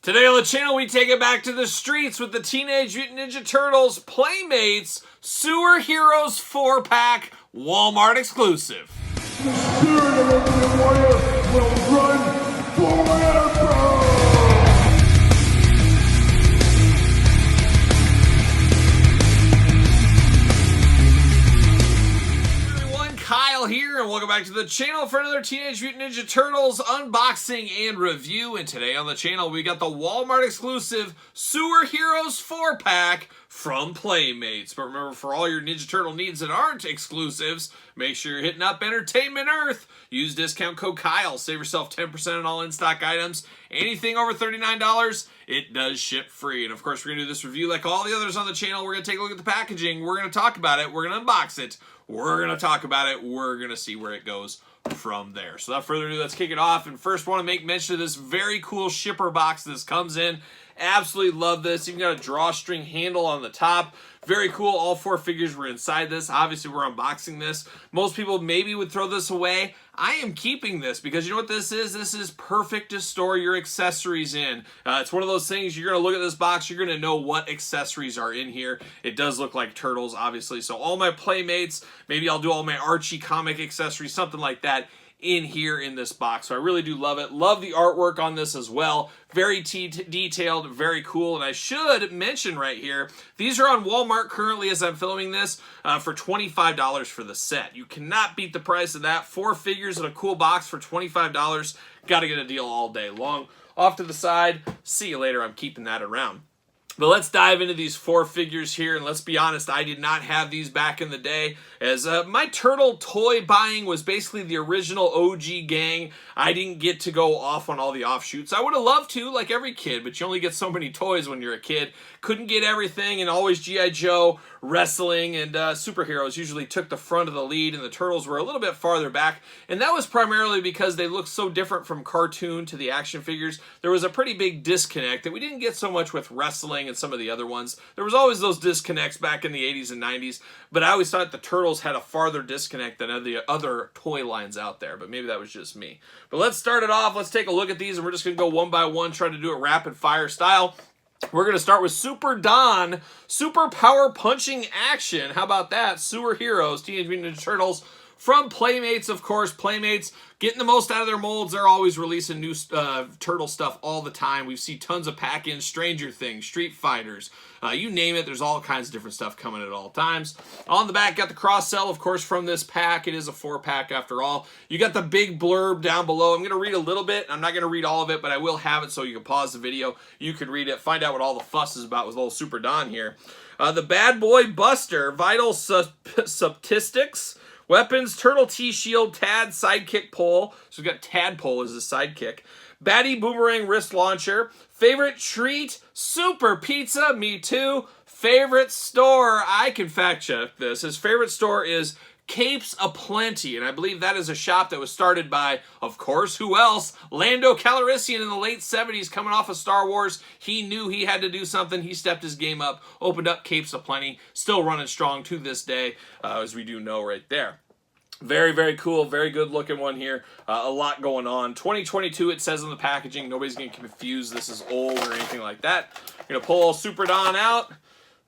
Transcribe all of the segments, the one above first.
Today on the channel, we take it back to the streets with the Teenage Mutant Ninja Turtles Playmates Sewer Heroes 4-pack Walmart exclusive. The spirit of Ultimate Warrior will run forever! Kyle here, and welcome back to the channel for another Teenage Mutant Ninja Turtles unboxing and review. And today on the channel, we got the Walmart exclusive Sewer Heroes 4-pack from Playmates. But remember, for all your Ninja Turtle needs that aren't exclusives, make sure you're hitting up Entertainment Earth. Use discount code Kyle. Save yourself 10% on all in-stock items. Anything over $39, it does ship free. And of course, we're going to do this review like all the others on the channel. We're going to take a look at the packaging. We're going to talk about it. We're going to unbox it. We're going to talk about it. We're going to see where it goes from there. So without further ado, let's kick it off. And first, want to make mention of this very cool shipper box this comes in. Absolutely love this. Even got a drawstring handle on the top. Very cool. All four figures were inside this. Obviously, we're unboxing this. Most people maybe would throw this away. I am keeping this because you know what this is? This is perfect to store your accessories in. It's one of those things, you're going to look at this box, you're going to know what accessories are in here. It does look like Turtles, obviously. So all my Playmates, maybe I'll do all my Archie comic accessories, something like that, in here in this box. So I really do love it. Love the artwork on this as well. Very detailed, very cool. And I should mention right here, these are on Walmart currently as I'm filming this for $25 for the set. You cannot beat the price of that. 4 figures in a cool box for $25. Got to get a deal all day long. Off to the side. See you later. I'm keeping that around. But let's dive into these 4 figures here, and let's be honest, I did not have these back in the day, as my Turtle toy buying was basically the original OG gang. I didn't get to go off on all the offshoots. I would have loved to, like every kid, but you only get so many toys when you're a kid. Couldn't get everything, and always G.I. Joe, wrestling, and superheroes usually took the front of the lead, and the Turtles were a little bit farther back, and that was primarily because they looked so different from cartoon to the action figures. There was a pretty big disconnect that we didn't get so much with wrestling and some of the other ones. There was always those disconnects back in the 80s and 90s, but I always thought the Turtles had a farther disconnect than the other toy lines out there, but maybe that was just me. But let's start it off. Let's take a look at these, and we're just going to go one by one, try to do it rapid fire style. We're going to start with Super Don, Super Power Punching Action. How about that? Sewer Heroes, Teenage Mutant Ninja Turtles, from Playmates, of course. Playmates, getting the most out of their molds. They're always releasing new Turtle stuff all the time. We see tons of pack-ins, Stranger Things, Street Fighters, you name it. There's all kinds of different stuff coming at all times. On the back, got the cross-sell, of course, from this pack. It is a 4-pack after all. You got the big blurb down below. I'm going to read a little bit. I'm not going to read all of it, but I will have it so you can pause the video. You can read it, find out what all the fuss is about with little Super Don here. The Bad Boy Buster, Vital Subtistics, Weapons, Turtle T-Shield, Tad, Sidekick Pole. So we've got Tadpole as a sidekick. Batty Boomerang Wrist Launcher. Favorite treat, Super Pizza, me too. Favorite store, I can fact check this. His favorite store is Capes Aplenty, and I believe that is a shop that was started by, of course, who else? Lando Calrissian in the late 70s, coming off of Star Wars. He knew he had to do something. He stepped his game up, opened up Capes Aplenty, still running strong to this day, as we do know right there. Very, very cool. Very good looking one here. A lot going on. 2022, it says on the packaging. Nobody's getting confused. This is old or anything like that. I'm going to pull Super Don out.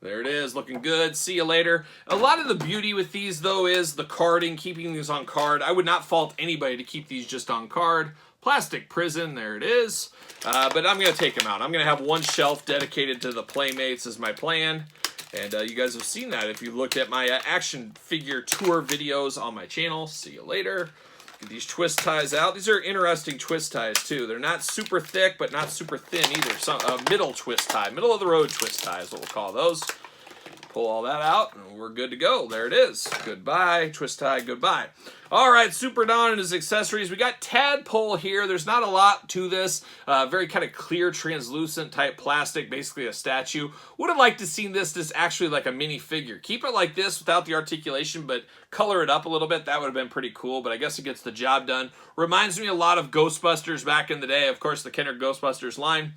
There it is, looking good. See you later. A lot of the beauty with these, though, is the carding, keeping these on card. I would not fault anybody to keep these just on card. Plastic prison, there it is. But I'm going to take them out. I'm going to have one shelf dedicated to the Playmates as my plan. And you guys have seen that if you looked at my action figure tour videos on my channel. See you later. Get these twist ties out. These are interesting twist ties, too. They're not super thick, but not super thin either. Some middle twist tie. Middle of the road twist tie is what we'll call those. Pull all that out, and we're good to go. There it is. Goodbye. Twist tie, goodbye. All right, Super Don and his accessories. We got Tadpole here. There's not a lot to this. Very kind of clear, translucent type plastic, basically a statue. Would have liked to seen this actually like a mini figure. Keep it like this without the articulation, but color it up a little bit. That would have been pretty cool, but I guess it gets the job done. Reminds me a lot of Ghostbusters back in the day. Of course, the Kenner Ghostbusters line.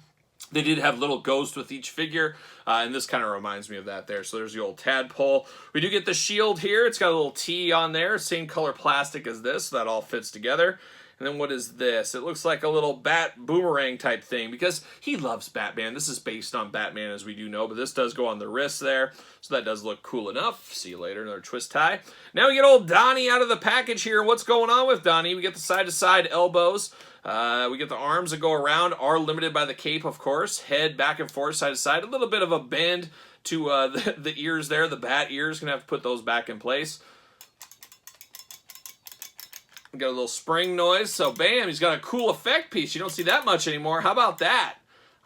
They did have little ghosts with each figure, and this kind of reminds me of that there. So there's the old Tadpole. We do get the shield here. It's got a little T on there, same color plastic as this, so that all fits together. And then what is this? It looks like a little bat boomerang type thing because he loves Batman. This is based on Batman, as we do know, but this does go on the wrist there. So that does look cool enough. See you later. Another twist tie. Now we get old Donnie out of the package here. What's going on with Donnie? We get the side-to-side elbows. We get the arms that go around, are limited by the cape, of course. Head back and forth, side to side. A little bit of a bend to the ears there. The bat ears. Going to have to put those back in place. We got a little spring noise. So, bam, he's got a cool effect piece. You don't see that much anymore. How about that?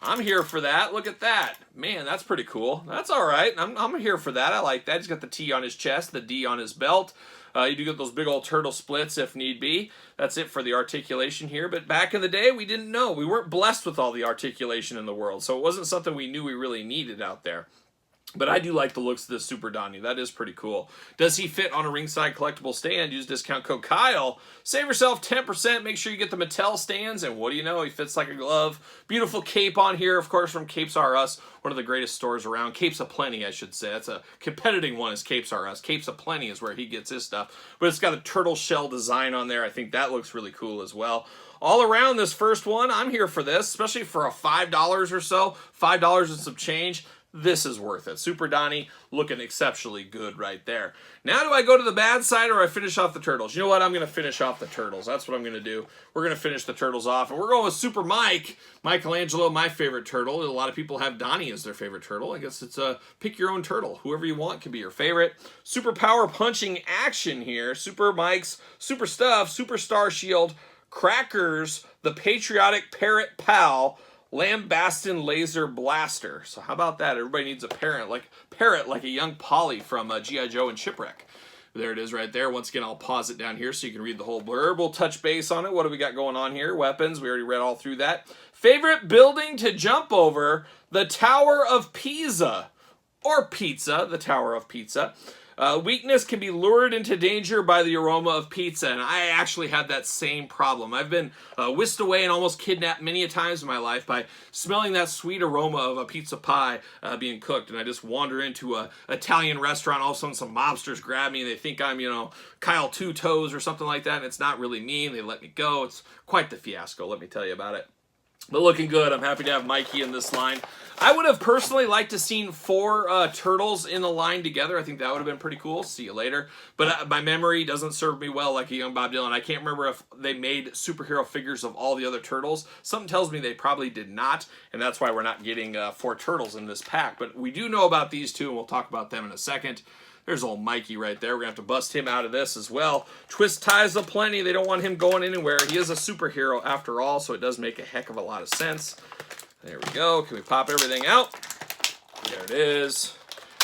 I'm here for that. Look at that. Man, that's pretty cool. That's all right. I'm here for that. I like that. He's got the T on his chest, the D on his belt. You do get those big old turtle splits if need be. That's it for the articulation here. But back in the day, we didn't know. We weren't blessed with all the articulation in the world. So it wasn't something we knew we really needed out there. But I do like the looks of this Super Donnie. That is pretty cool. Does he fit on a ringside collectible stand? Use discount code Kyle. Save yourself 10%. Make sure you get the Mattel stands. And what do you know? He fits like a glove. Beautiful cape on here, of course, from Capes R Us. One of the greatest stores around. Capes Aplenty, I should say. That's a competitive one is Capes R Us. Capes Aplenty is where he gets his stuff. But it's got a turtle shell design on there. I think that looks really cool as well. All around this first one, I'm here for this, especially for a $5 or so. $5 and some change. This is worth it. Super Donnie looking exceptionally good right there. Now do I go to the bad side or I finish off the turtles? You know what? I'm going to finish off the turtles. That's what I'm going to do. We're going to finish the turtles off. And we're going with Super Mike. Michelangelo, my favorite turtle. A lot of people have Donnie as their favorite turtle. I guess it's a pick your own turtle. Whoever you want can be your favorite. Super power punching action here. Super Mike's Super Stuff, Super Star Shield, Crackers, the Patriotic Parrot Pal, Lambastin Laser Blaster. So how about that? Everybody needs a parrot like a young Polly from G.I. Joe and Shipwreck. There it is right there. Once again, I'll pause it down here so you can read the whole blurb. We'll touch base on it. What do we got going on here? Weapons. We already read all through that. Favorite building to jump over? The Tower of Pisa. Or Pizza. The Tower of Pizza. Weakness can be lured into danger by the aroma of pizza, and I actually had that same problem. I've been whisked away and almost kidnapped many a times in my life by smelling that sweet aroma of a pizza pie being cooked, and I just wander into an Italian restaurant, all of a sudden some mobsters grab me, and they think I'm, Kyle Two Toes or something like that, and it's not really me, and they let me go. It's quite the fiasco, let me tell you about it. But looking good. I'm happy to have Mikey in this line. I would have personally liked to seen 4 turtles in a line together. I think that would have been pretty cool. See you later. But my memory doesn't serve me well like a young Bob Dylan. I can't remember if they made superhero figures of all the other turtles. Something tells me they probably did not, and that's why we're not getting 4 turtles in this pack. But we do know about these 2, and we'll talk about them in a second. There's old Mikey right there. We're going to have to bust him out of this as well. Twist ties aplenty. They don't want him going anywhere. He is a superhero after all, so it does make a heck of a lot of sense. There we go. Can we pop everything out? There it is.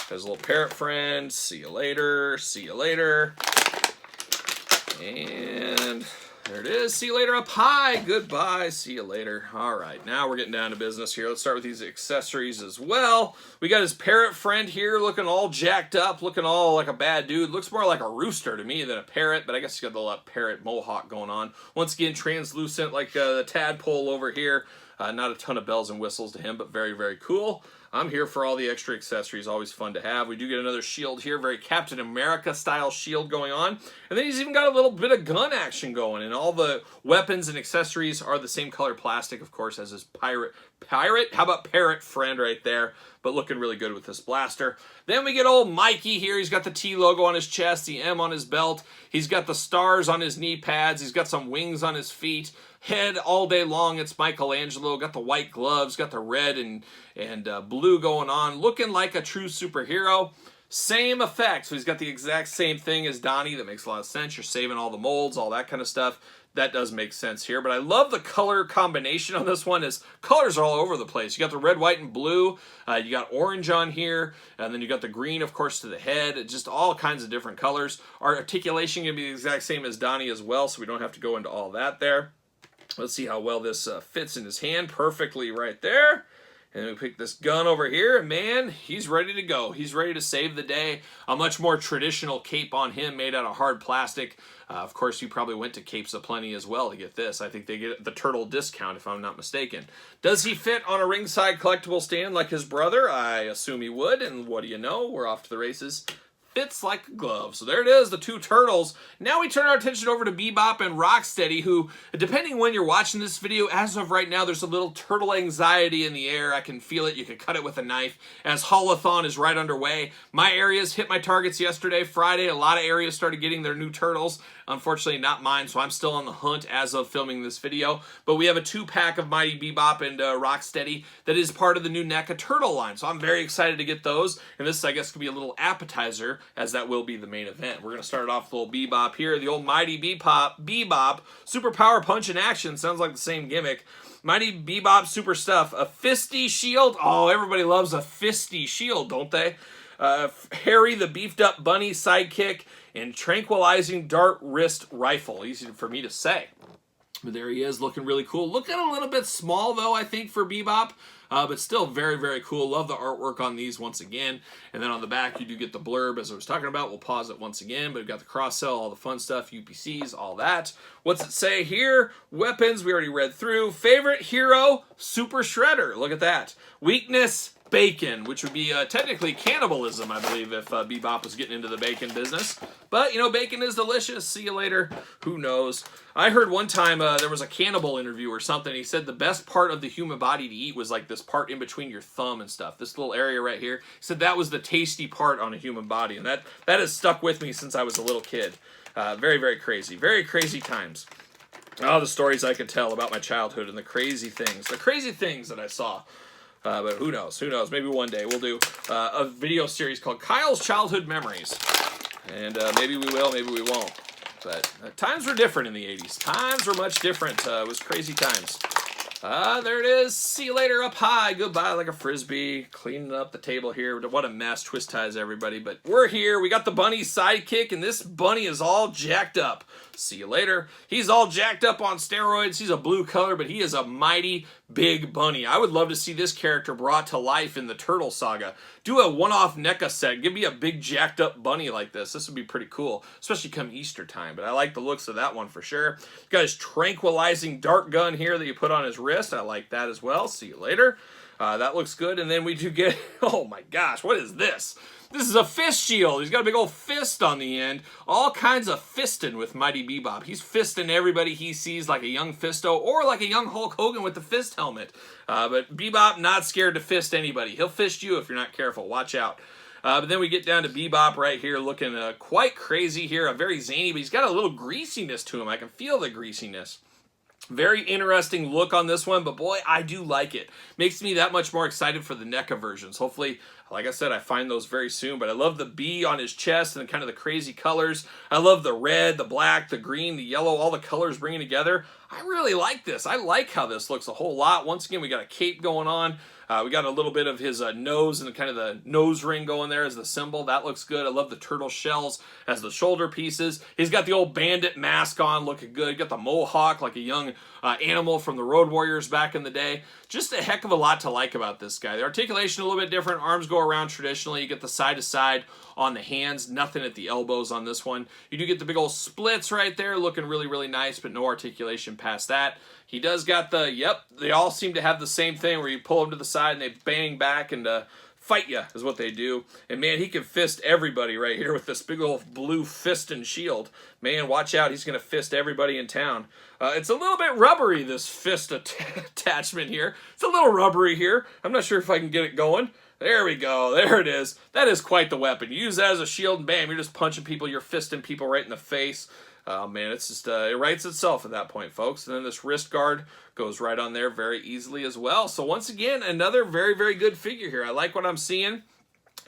There's a little parrot friend. See you later. See you later. And there it is. See you later up high. Goodbye. See you later. All right. Now we're getting down to business here. Let's start with these accessories as well. We got his parrot friend here looking all jacked up, looking all like a bad dude. Looks more like a rooster to me than a parrot, but I guess he's got the parrot mohawk going on. Once again, translucent like the tadpole over here. Not a ton of bells and whistles to him, but very, very cool. I'm here for all the extra accessories. Always fun to have. We do get another shield here. Very Captain America style shield going on. And then he's even got a little bit of gun action going. And all the weapons and accessories are the same color plastic, of course, as his pirate? How about parrot friend right there? But looking really good with this blaster. Then we get old Mikey here. He's got the T logo on his chest, the M on his belt. He's got the stars on his knee pads. He's got some wings on his feet. Head all day long, it's Michelangelo. Got the white gloves, got the red and blue going on. Looking like a true superhero. Same effect. So he's got the exact same thing as Donnie. That makes a lot of sense. You're saving all the molds, all that kind of stuff. That does make sense here. But I love the color combination on this one. Is colors are all over the place. You got the red, white, and blue. You got orange on here. And then you got the green, of course, to the head. Just all kinds of different colors. Our articulation can be the exact same as Donnie as well, so we don't have to go into all that there. Let's see how well this fits in his hand. Perfectly right there. And we pick this gun over here, and man, he's ready to go. He's ready to save the day. A much more traditional cape on him, made out of hard plastic. Of course, you probably went to Capes Aplenty as well to get this. I think they get the turtle discount, if I'm not mistaken. Does he fit on a ringside collectible stand like his brother? I assume he would, and what do you know? We're off to the races. fits like a glove. So there it is, the two turtles. Now we turn our attention over to Bebop and Rocksteady, who, depending when you're watching this video, as of right now, there's a little turtle anxiety in the air. I can feel it. You can cut it with a knife, as Haulathon is right underway. My areas hit my targets yesterday, Friday. A lot of areas started getting their new turtles. Unfortunately, not mine, so I'm still on the hunt as of filming this video. But we have a 2-pack of Mighty Bebop and Rocksteady that is part of the new NECA turtle line. So I'm very excited to get those. And this, I guess, could be a little appetizer, as that will be the main event. We're going to start it off with a little Bebop here. The old Mighty Bebop, Super Power Punch in action. Sounds like the same gimmick. Mighty Bebop Super Stuff. A fisty shield. Oh, everybody loves a fisty shield, don't they? Harry the beefed up bunny sidekick, and tranquilizing dart wrist rifle. Easy for me to say. But there he is, looking really cool. Looking a little bit small, though, I think, for Bebop. But still very, very cool. Love the artwork on these once again. And then on the back, you do get the blurb, as I was talking about. We'll pause it once again. But we've got the cross-sell, all the fun stuff, UPCs, all that. What's it say here? Weapons, we already read through. Favorite hero, Super Shredder. Look at that. Weakness, bacon, which would be technically cannibalism, I believe, if Bebop was getting into the bacon business. But, you know, bacon is delicious. See you later. Who knows? I heard one time there was a cannibal interview or something. He said the best part of the human body to eat was like this part in between your thumb and stuff. This little area right here. He said that was the tasty part on a human body. And that has stuck with me since I was a little kid. Very, very crazy. Very crazy times. Oh, the stories I could tell about my childhood and the crazy things that I saw. But who knows? Who knows? Maybe one day we'll do a video series called Kyle's Childhood Memories. And maybe we will, maybe we won't. But times were different in the 80s. Times were much different. It was crazy times. There it is. See you later up high. Goodbye like a frisbee. Cleaning up the table here. What a mess. Twist ties, everybody. But we're here. We got the bunny sidekick, and this bunny is all jacked up. See you later. He's all jacked up on steroids. He's a blue color, but he is a mighty big bunny. I would love to see this character brought to life in the Turtle Saga. Do a one-off NECA set. Give me a big jacked up bunny like this. This would be pretty cool, especially come Easter time. But I like the looks of that one for sure. Got his tranquilizing dart gun here that you put on his wrist. I like that as well. See you later. That looks good. And then we do get, oh my gosh, what is this? This is a fist shield. He's got a big old fist on the end. All kinds of fisting with Mighty Bebop. He's fisting everybody he sees like a young Fisto or like a young Hulk Hogan with the fist helmet. But Bebop not scared to fist anybody. He'll fist you if you're not careful. Watch out. But then we get down to Bebop right here looking quite crazy here. Very zany, but he's got a little greasiness to him. I can feel the greasiness. Very interesting look on this one, but boy, I do like it. Makes me that much more excited for the NECA versions. Hopefully, like I said, I find those very soon, but I love the B on his chest and kind of the crazy colors. I love the red, the black, the green, the yellow, all the colors bringing together. I really like this. I like how this looks a whole lot. Once again, we got a cape going on. We got a little bit of his nose and kind of the nose ring going there as the symbol. That looks good. I love the turtle shells as the shoulder pieces. He's got the old bandit mask on, looking good. Got the mohawk like a young animal from the Road Warriors back in the day. Just a heck of a lot to like about this guy. The articulation a little bit different. Arms go around traditionally. You get the side to side on the hands. Nothing at the elbows on this one. You do get the big old splits right there. Looking really, really nice, but no articulation past that. He does got the, yep, they all seem to have the same thing where you pull them to the side and they bang back and fight you is what they do. And man, he can fist everybody right here with this big old blue fist and shield. Man, watch out. He's going to fist everybody in town. It's a little bit rubbery, this fist attachment here. It's a little rubbery here. I'm not sure if I can get it going. There we go. There it is. That is quite the weapon. You use that as a shield and bam, you're just punching people. You're fisting people right in the face. Oh man, it's just, it writes itself at that point, folks. And then this wrist guard goes right on there very easily as well. So once again, another very, very good figure here. I like what I'm seeing.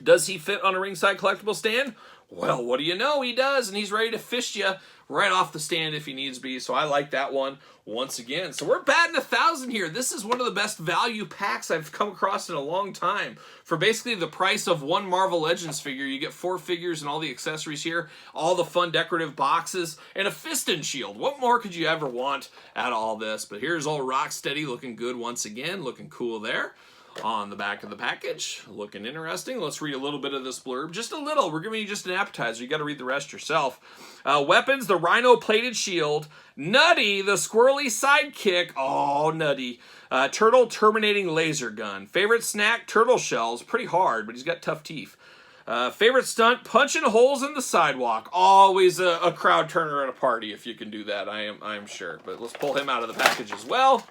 Does he fit on a ringside collectible stand? Well, what do you know? He does, and he's ready to fist you right off the stand if he needs be. So I like that one once again. So we're batting 1,000 here. This is one of the best value packs I've come across in a long time. For basically the price of one Marvel Legends figure, you get 4 figures and all the accessories here, all the fun decorative boxes, and a fist and shield. What more could you ever want out of all this? But here's old Rocksteady looking good once again, looking cool there. On the back of the package, looking interesting. Let's read a little bit of this blurb. Just a little. We're giving you just an appetizer. You got to read the rest yourself. Weapons, the rhino plated shield. Nutty, the squirrely sidekick. Oh, Nutty. Turtle terminating laser gun. Favorite snack, turtle shells. Pretty hard, but he's got tough teeth. Favorite stunt, punching holes in the sidewalk. Always a crowd turner at a party if you can do that, I am sure. But let's pull him out of the package as well.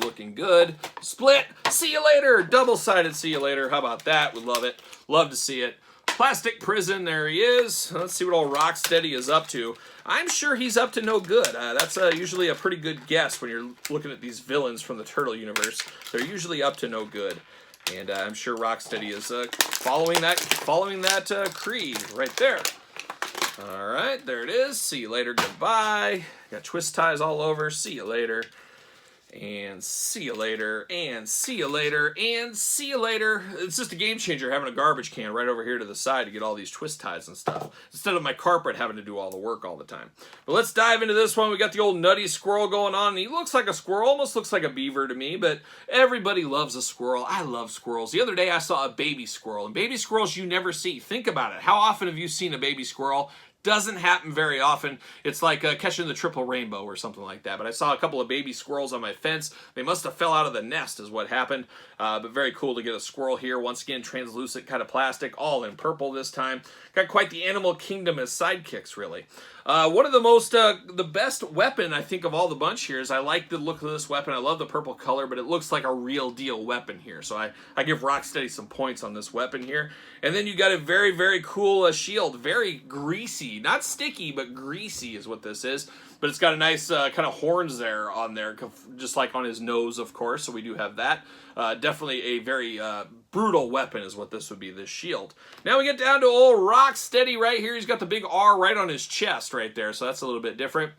Looking good. Split. See you later. Double-sided see you later. How about that? We love it. Love to see it. Plastic Prison, there he is. Let's see what old Rocksteady is up to. I'm sure he's up to no good. That's usually a pretty good guess when you're looking at these villains from the Turtle universe. They're usually up to no good. And I'm sure Rocksteady is following that creed right there. All right, there it is. See you later, goodbye. Got twist ties all over. See you later. And see you later, and see you later, and see you later. It's just a game changer having a garbage can right over here to the side to get all these twist ties and stuff, instead of my carpet having to do all the work all the time. But let's dive into this one. We got the old nutty squirrel going on, and he looks like a squirrel, almost looks like a beaver to me, but everybody loves a squirrel. I love squirrels. The other day I saw a baby squirrel, and baby squirrels you never see. Think about it. How often have you seen a baby squirrel? Doesn't happen very often. It's like catching the triple rainbow or something like that. But I saw a couple of baby squirrels on my fence. They must have fell out of the nest is what happened. But very cool to get a squirrel here. Once again, translucent kind of plastic, all in purple this time. Got quite the animal kingdom as sidekicks, really. One of the best weapon, I think, of all the bunch here is I like the look of this weapon. I love the purple color, but it looks like a real deal weapon here. So I give Rocksteady some points on this weapon here. And then you got a very, very cool shield. Very greasy. Not sticky, but greasy is what this is. But it's got a nice kind of horns there on there, just like on his nose, of course. So we do have that. Definitely a very brutal weapon is what this would be, this shield. Now we get down to old Rocksteady right here. He's got the big R right on his chest right there, so that's a little bit different.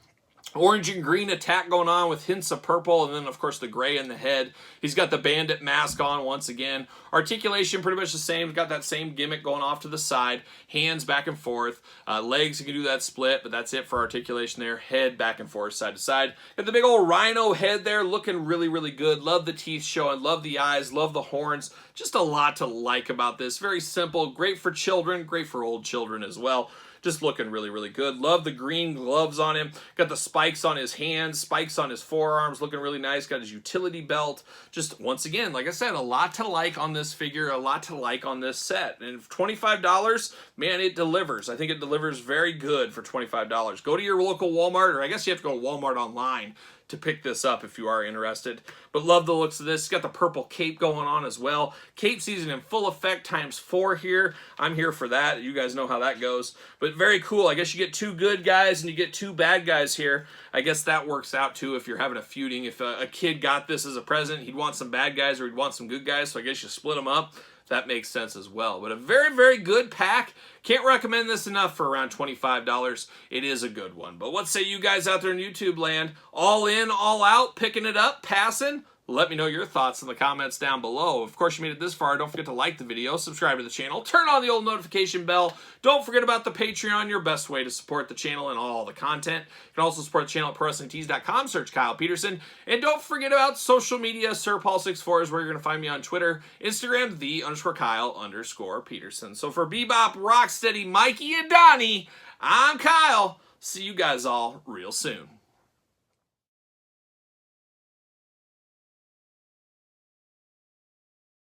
Orange and green attack going on with hints of purple, and then, of course, the gray in the head. He's got the bandit mask on once again. Articulation pretty much the same. He's got that same gimmick going off to the side. Hands back and forth. Legs, he can do that split, but that's it for articulation there. Head back and forth, side to side. Got the big old rhino head there, looking really, really good. Love the teeth showing. Love the eyes. Love the horns. Just a lot to like about this. Very simple. Great for children. Great for old children as well. Just looking really, really good. Love the green gloves on him. Got the spikes on his hands, spikes on his forearms, looking really nice. Got his utility belt. Just, once again, like I said, a lot to like on this figure, a lot to like on this set. And $25, man, it delivers. I think it delivers very good for $25. Go to your local Walmart, or I guess you have to go to Walmart online to pick this up if you are interested. But love the looks of this. It's got the purple cape going on as well. Cape season in full effect ×4 here. I'm here for that. You guys know how that goes. But very cool. I guess you get two good guys and you get two bad guys here. I guess that works out too if you're having a feuding. If a kid got this as a present, he'd want some bad guys or he'd want some good guys. So I guess you split them up. That makes sense as well. But a very, very good pack. Can't recommend this enough for around $25. It is a good one. But what say you guys out there in YouTube land? All in, all out, picking it up, passing? Let me know your thoughts in the comments down below. Of course, you made it this far. Don't forget to like the video, subscribe to the channel, turn on the old notification bell. Don't forget about the Patreon, your best way to support the channel and all the content. You can also support the channel at ProWrestlingTees.com, search Kyle Peterson. And don't forget about social media. SirPaul64 is where you're going to find me on Twitter, Instagram, _Kyle_Peterson. So for Bebop, Rocksteady, Mikey, and Donnie, I'm Kyle. See you guys all real soon.